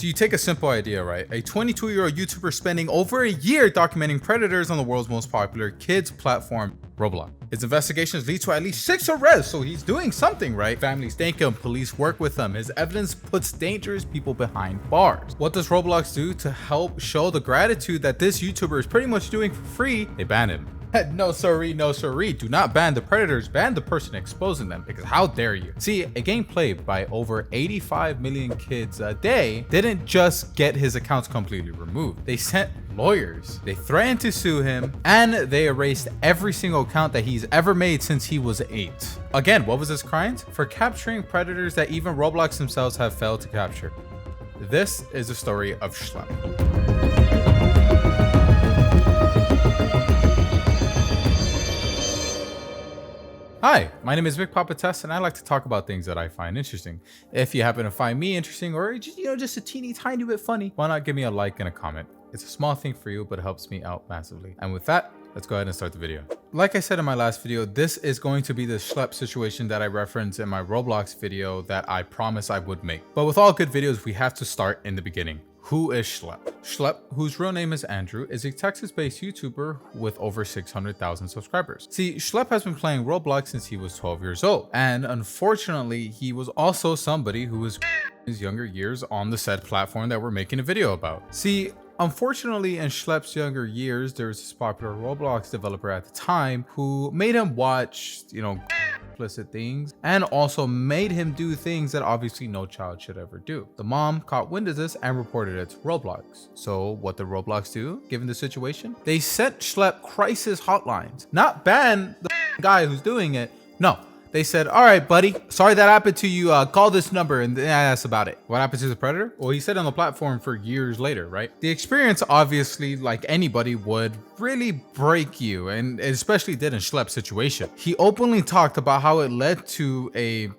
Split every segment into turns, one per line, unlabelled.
So you take a simple idea, right? A 22-year-old YouTuber spending over a year documenting predators on the world's most popular kids platform, Roblox. His investigations lead to at least 6 arrests, so he's doing something, right? Families thank him, police work with him. His evidence puts dangerous people behind bars. What does Roblox do to help show the gratitude that this YouTuber is pretty much doing for free? They ban him. No siree, no siree. Do not ban the predators, ban the person exposing them, because how dare you? See, a game played by over 85 million kids a day didn't just get his accounts completely removed. They sent lawyers, they threatened to sue him, and they erased every single account that he's ever made since he was 8. Again, what was his crimes? For capturing predators that even Roblox themselves have failed to capture. This is the story of Schlep. Hi, my name is Vic Papa Tess, and I like to talk about things that I find interesting. If you happen to find me interesting or just a teeny tiny bit funny, why not give me a like and a comment? It's a small thing for you, but it helps me out massively. And with that, let's go ahead and start the video. Like I said in my last video, this is going to be the Schlep situation that I referenced in my Roblox video that I promised I would make. But with all good videos, we have to start in the beginning. Who is Schlep? Schlep, whose real name is Andrew, is a Texas-based YouTuber with over 600,000 subscribers. See, Schlep has been playing Roblox since he was 12 years old, and unfortunately, he was also somebody who was in his younger years on the said platform that we're making a video about. See, unfortunately, in Schlep's younger years, there was this popular Roblox developer at the time who made him watch, explicit things, and also made him do things that obviously no child should ever do. The mom caught wind of this and reported it to Roblox. So what did Roblox do given the situation? They sent Schlep crisis hotlines, not ban the guy who's doing it. No. They said, all right, buddy, sorry that happened to you. Call this number, and that's about it. What happened to the predator? Well, he said on the platform for years later, right? The experience, obviously, like anybody, would really break you, and it especially did in Schlep's situation. He openly talked about how it led to a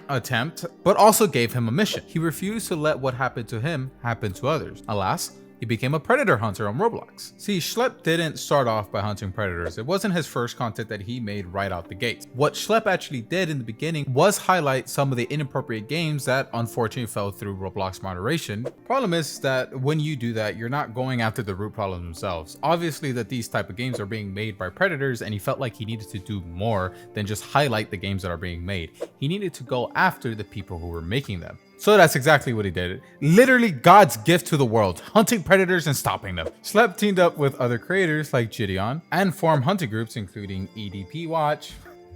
attempt, but also gave him a mission. He refused to let what happened to him happen to others. Alas, he became a predator hunter on Roblox. See, Schlep didn't start off by hunting predators. It wasn't his first content that he made right out the gate. What Schlep actually did in the beginning was highlight some of the inappropriate games that unfortunately fell through Roblox moderation. Problem is that when you do that, you're not going after the root problems themselves. Obviously that these type of games are being made by predators, and he felt like he needed to do more than just highlight the games that are being made. He needed to go after the people who were making them. So that's exactly what he did. Literally God's gift to the world, hunting predators and stopping them. Schlep teamed up with other creators like Gideon and formed hunting groups including EDP Watch,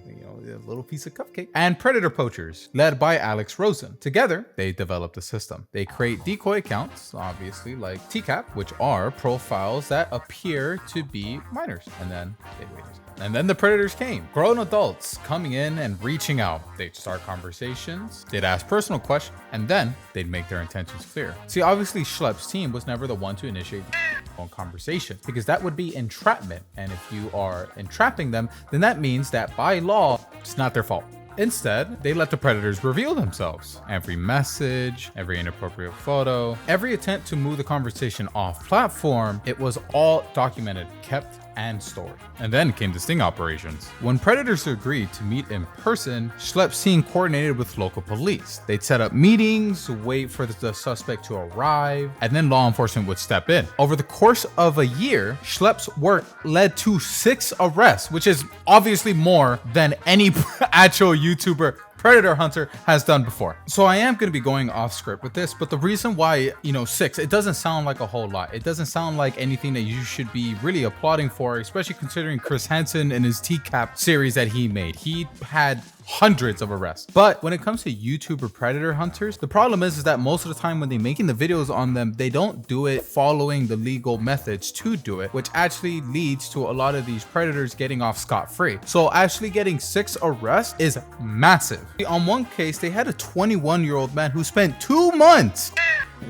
a little piece of cupcake, and predator poachers led by Alex Rosen. Together, they developed a system. They create decoy accounts, obviously like TCAP, which are profiles that appear to be minors, and then they wait. And then the predators came, grown adults coming in and reaching out. They'd start conversations, they'd ask personal questions, and then they'd make their intentions clear. See, obviously Schlep's team was never the one to initiate the phone conversation, because that would be entrapment. And if you are entrapping them, then that means that by law, it's not their fault. Instead, they let the predators reveal themselves. Every message, every inappropriate photo, every attempt to move the conversation off platform, it was all documented, kept, and stored. And then came the sting operations. When predators agreed to meet in person, Schlep's team coordinated with local police. They'd set up meetings, wait for the suspect to arrive, and then law enforcement would step in. Over the course of a year, Schlep's work led to 6 arrests, which is obviously more than any actual YouTuber predator hunter has done before. So I am going to be going off script with this, but the reason why, 6, it doesn't sound like a whole lot. It doesn't sound like anything that you should be really applauding for, especially considering Chris Hansen and his TCAP series that he made. He had hundreds of arrests. But when it comes to YouTuber predator hunters, the problem is that most of the time when they're making the videos on them, they don't do it following the legal methods to do it, which actually leads to a lot of these predators getting off scot-free. So actually getting 6 arrests is massive. On one case, they had a 21-year-old man who spent 2 months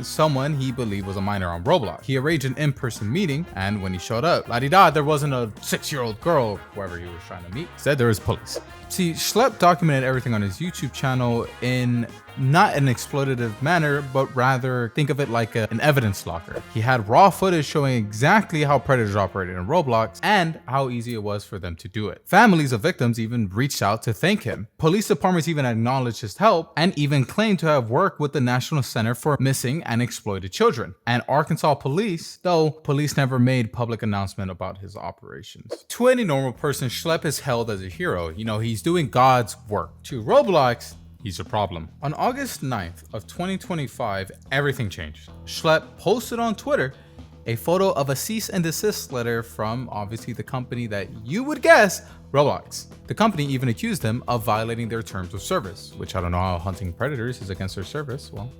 someone he believed was a minor on Roblox. He arranged an in-person meeting, and when he showed up, la-di-da, there wasn't a 6-year-old girl, whoever he was trying to meet. Instead, there was police. See, Schlep documented everything on his YouTube channel in not an exploitative manner, but rather think of it like an evidence locker. He had raw footage showing exactly how predators operated in Roblox and how easy it was for them to do it. Families of victims even reached out to thank him. Police departments even acknowledged his help and even claimed to have worked with the National Center for Missing and Exploited Children. And Arkansas police, though police never made public announcement about his operations. To any normal person, Schlepp is held as a hero. You know, he's doing God's work. To Roblox, he's a problem. On August 9th of 2025, everything changed. Schlepp posted on Twitter a photo of a cease and desist letter from obviously the company that you would guess, Roblox. The company even accused him of violating their terms of service, which I don't know how hunting predators is against their service. Well,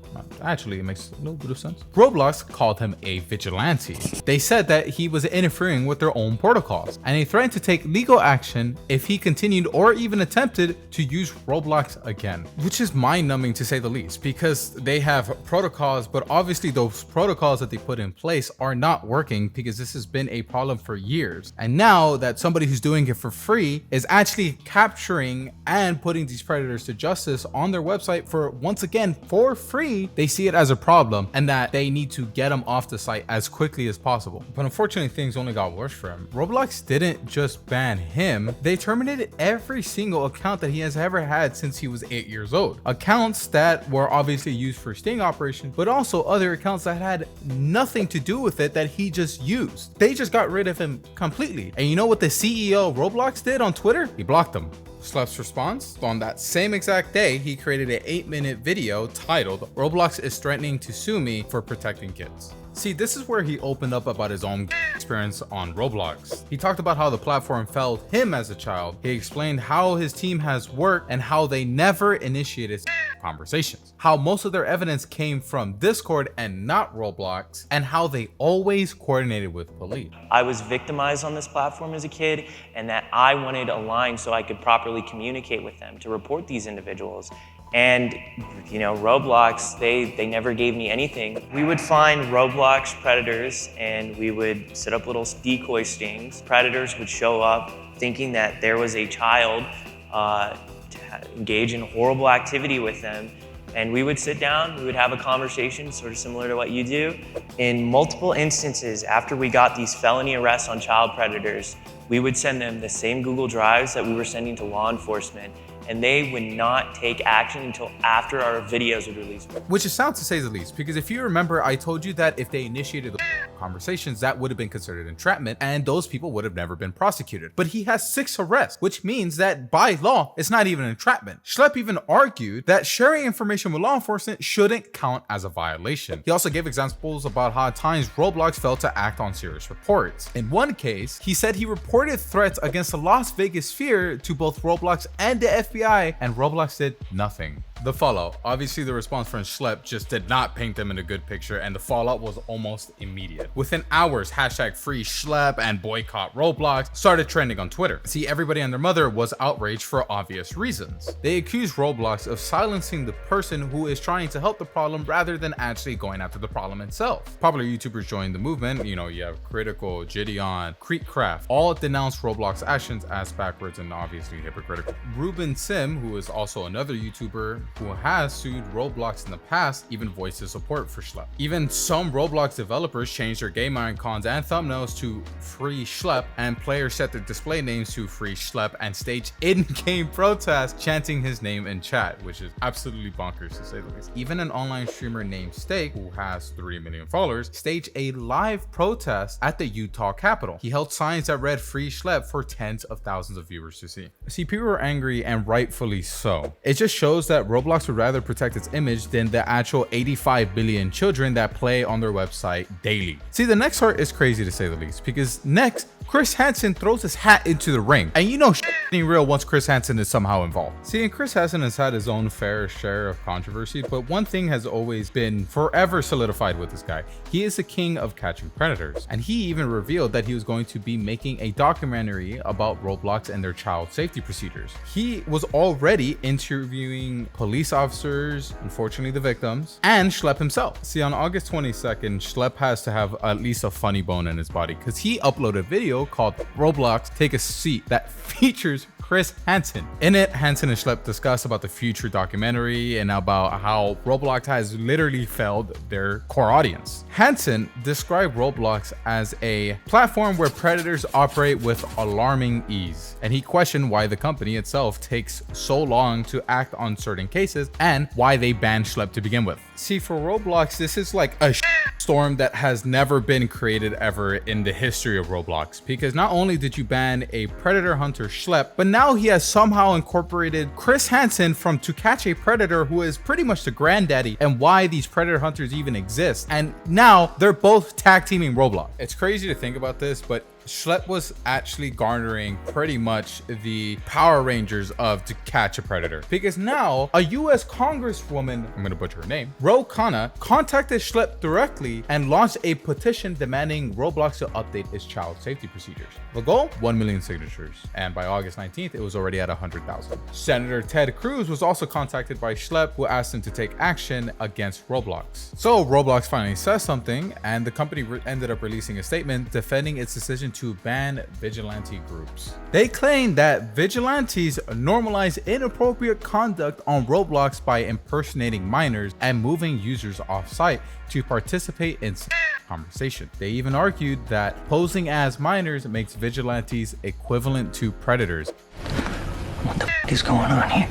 actually, it makes a little bit of sense. Roblox called him a vigilante. They said that he was interfering with their own protocols, and they threatened to take legal action if he continued or even attempted to use Roblox again, which is mind-numbing to say the least, because they have protocols, but obviously those protocols that they put in place are not working because this has been a problem for years. And now that somebody who's doing it for free is actually capturing and putting these predators to justice on their website for, once again, for free, they see it as a problem and that they need to get them off the site as quickly as possible. But unfortunately, things only got worse for him. Roblox didn't just ban him, they terminated every single account that he has ever had since he was 8 years old. Accounts that were obviously used for sting operations, but also other accounts that had nothing to do with it that he just used. They just got rid of him completely. And you know what the CEO of Roblox did on Twitter? He blocked him. Schlepp's response: on that same exact day, he created an 8-minute video titled "Roblox is threatening to sue me for protecting kids." See, this is where he opened up about his own experience on Roblox. He talked about how the platform failed him as a child. He explained how his team has worked and how they never initiated conversations, how most of their evidence came from Discord and not Roblox, and how they always coordinated with police.
I was victimized on this platform as a kid, and that I wanted a line so I could properly communicate with them to report these individuals. And, you know, Roblox, they never gave me anything. We would find Roblox predators and we would set up little decoy stings. Predators would show up thinking that there was a child to engage in horrible activity with them. And we would sit down, we would have a conversation sort of similar to what you do. In multiple instances, after we got these felony arrests on child predators, we would send them the same Google Drives that we were sending to law enforcement, and they would not take action until after our videos would release.
Which is sad to say the least, because if you remember, I told you that if they initiated the conversations, that would have been considered entrapment and those people would have never been prosecuted. But he has 6 arrests, which means that by law, it's not even entrapment. Schlepp even argued that sharing information with law enforcement shouldn't count as a violation. He also gave examples about how at times Roblox failed to act on serious reports. In one case, he said he reported threats against the Las Vegas Sphere to both Roblox and the FBI, and Roblox did nothing. The fallout. Obviously, the response from Schlepp just did not paint them in a good picture, and the fallout was almost immediate. Within hours, hashtag free Schlepp and boycott Roblox started trending on Twitter. See, everybody and their mother was outraged for obvious reasons. They accused Roblox of silencing the person who is trying to help the problem rather than actually going after the problem itself. Popular YouTubers joined the movement. You know, you have Critical, Gideon, Creekcraft, all denounced Roblox actions as backwards and obviously hypocritical. Ruben Sim, who is also another YouTuber who has sued Roblox in the past, even voiced his support for Schlepp. Even some Roblox developers changed their game icons and thumbnails to free Schlepp, and players set their display names to free Schlepp and staged in-game protests chanting his name in chat, which is absolutely bonkers to say the least. Even an online streamer named Steak, who has 3 million followers, staged a live protest at the Utah Capitol. He held signs that read free Schlepp for tens of thousands of viewers to see. See, people were angry, and rightfully so. It just shows that Roblox would rather protect its image than the actual 85 billion children that play on their website daily. See, the next part is crazy to say the least, because next, Chris Hansen throws his hat into the ring. And you know shit ain't real once Chris Hansen is somehow involved. See, and Chris Hansen has had his own fair share of controversy, but one thing has always been forever solidified with this guy. He is the king of catching predators. And he even revealed that he was going to be making a documentary about Roblox and their child safety procedures. He was already interviewing police officers, unfortunately the victims, and Schlepp himself. See, on August 22nd, Schlepp has to have at least a funny bone in his body because he uploaded a video called Roblox Take a Seat that features Chris Hansen. In it, Hansen and Schlepp discuss about the future documentary and about how Roblox has literally failed their core audience. Hansen described Roblox as a platform where predators operate with alarming ease, and he questioned why the company itself takes so long to act on certain cases and why they banned Schlepp to begin with. See, for Roblox, this is like a storm that has never been created ever in the history of Roblox, because not only did you ban a predator hunter Schlepp, but now he has somehow incorporated Chris Hansen from To Catch a Predator, who is pretty much the granddaddy and why these predator hunters even exist, and now they're both tag teaming Roblox. It's crazy to think about this, but Schlepp was actually garnering pretty much the Power Rangers of To Catch a Predator, because now a US Congresswoman, I'm gonna butcher her name, Ro Khanna, contacted Schlepp directly and launched a petition demanding Roblox to update its child safety procedures. The goal? 1 million signatures, and by August 19th, it was already at 100,000. Senator Ted Cruz was also contacted by Schlepp, who asked him to take action against Roblox. So Roblox finally says something, and the company ended up releasing a statement defending its decision to ban vigilante groups. They claim that vigilantes normalize inappropriate conduct on Roblox by impersonating minors and moving users off-site to participate in conversation. They even argued that posing as minors makes vigilantes equivalent to predators.
What the f is going on here?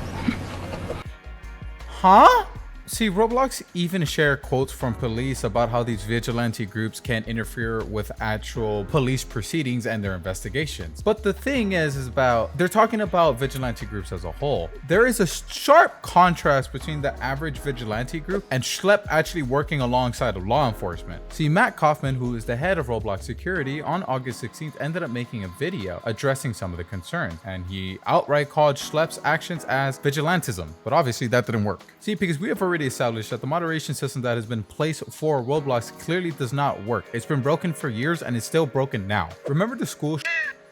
Huh? See, Roblox even share quotes from police about how these vigilante groups can interfere with actual police proceedings and their investigations. But the thing is about, they're talking about vigilante groups as a whole. There is a sharp contrast between the average vigilante group and Schlepp actually working alongside of law enforcement. See, Matt Kaufman, who is the head of Roblox security, on August 16th ended up making a video addressing some of the concerns, and he outright called Schlepp's actions as vigilantism. But obviously that didn't work. See, because we have already established that the moderation system that has been placed for Roblox clearly does not work. It's been broken for years and it's still broken now. Remember the school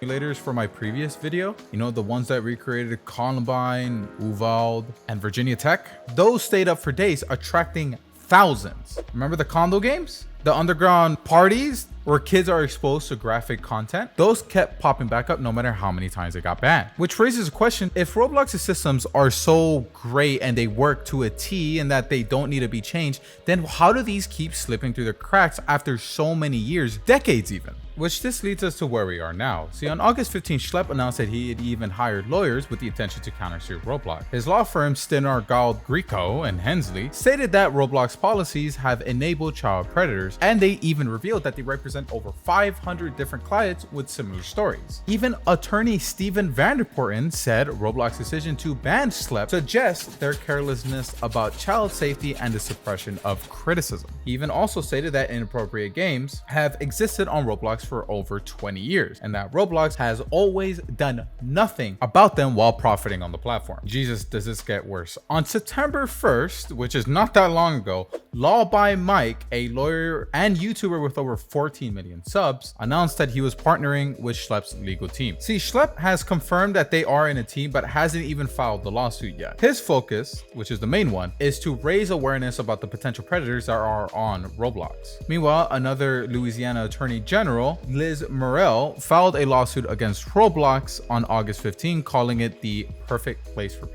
simulators for my previous video? You know, the ones that recreated Columbine, Uvalde, and Virginia Tech? Those stayed up for days, attracting thousands. Remember the condo games? The underground parties where kids are exposed to graphic content? Those kept popping back up no matter how many times they got banned. Which raises a question, if Roblox's systems are so great and they work to a T and that they don't need to be changed, then how do these keep slipping through the cracks after so many years, decades even? Which this leads us to where we are now. See, on August 15th, Schlepp announced that he had even hired lawyers with the intention to counter-sue Roblox. His law firm, Steinar Gald Greco and Hensley, stated that Roblox policies have enabled child predators, and they even revealed that they represent over 500 different clients with similar stories. Even attorney Steven Vanderpoorten said Roblox's decision to ban Schlepp suggests their carelessness about child safety and the suppression of criticism. He even also stated that inappropriate games have existed on Roblox for over 20 years, and that Roblox has always done nothing about them while profiting on the platform. Jesus, does this get worse? On September 1st, which is not that long ago, Law by Mike, a lawyer and YouTuber with over 14 million subs, announced that he was partnering with Schlepp's legal team. See, Schlepp has confirmed that they are in a team, but hasn't even filed the lawsuit yet. His focus, which is the main one, is to raise awareness about the potential predators that are on Roblox. Meanwhile, another Louisiana Attorney General, Liz Murrell, filed a lawsuit against Roblox on August 15, calling it the perfect place for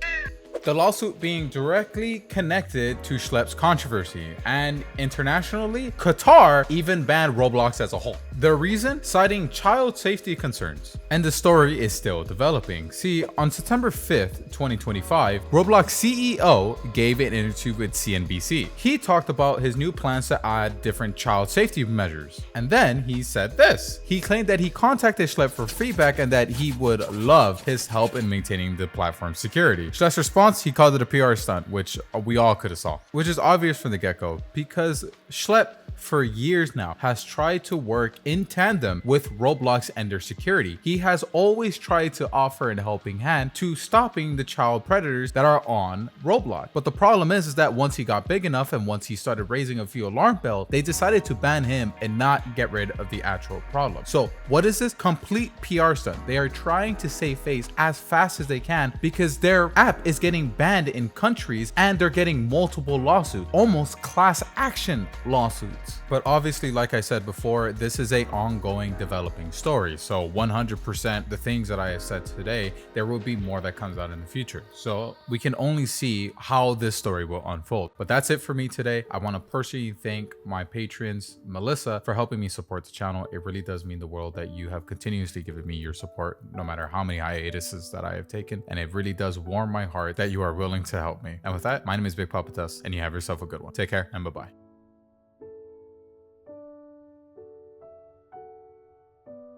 the lawsuit being directly connected to Schlepp's controversy, and internationally, Qatar even banned Roblox as a whole. The reason? Citing child safety concerns. And the story is still developing. See, on September 5th, 2025, Roblox CEO gave an interview with CNBC. He talked about his new plans to add different child safety measures. And then he said this. He claimed that he contacted Schlepp for feedback and that he would love his help in maintaining the platform's security. Schlepp's response, he called it a PR stunt, which we all could have saw, which is obvious from the get-go, because Schlepp for years now has tried to work in tandem with Roblox and their security. He has always tried to offer a helping hand to stopping the child predators that are on Roblox. But the problem is that once he got big enough and once he started raising a few alarm bells, they decided to ban him and not get rid of the actual problem. So what is this? Complete PR stunt. They are trying to save face as fast as they can because their app is getting banned in countries and they're getting multiple lawsuits, almost class action lawsuits. unfolds. But obviously, like I said before, this is a ongoing developing story. So 100% the things that I have said today, there will be more that comes out in the future. So we can only see how this story will unfold. But that's it for me today. I want to personally thank my patrons, Melissa, for helping me support the channel. It really does mean the world that you have continuously given me your support, no matter how many hiatuses that I have taken. And it really does warm my heart that you are willing to help me. And with that, my name is Big Papa Tess, and you have yourself a good one. Take care and bye-bye.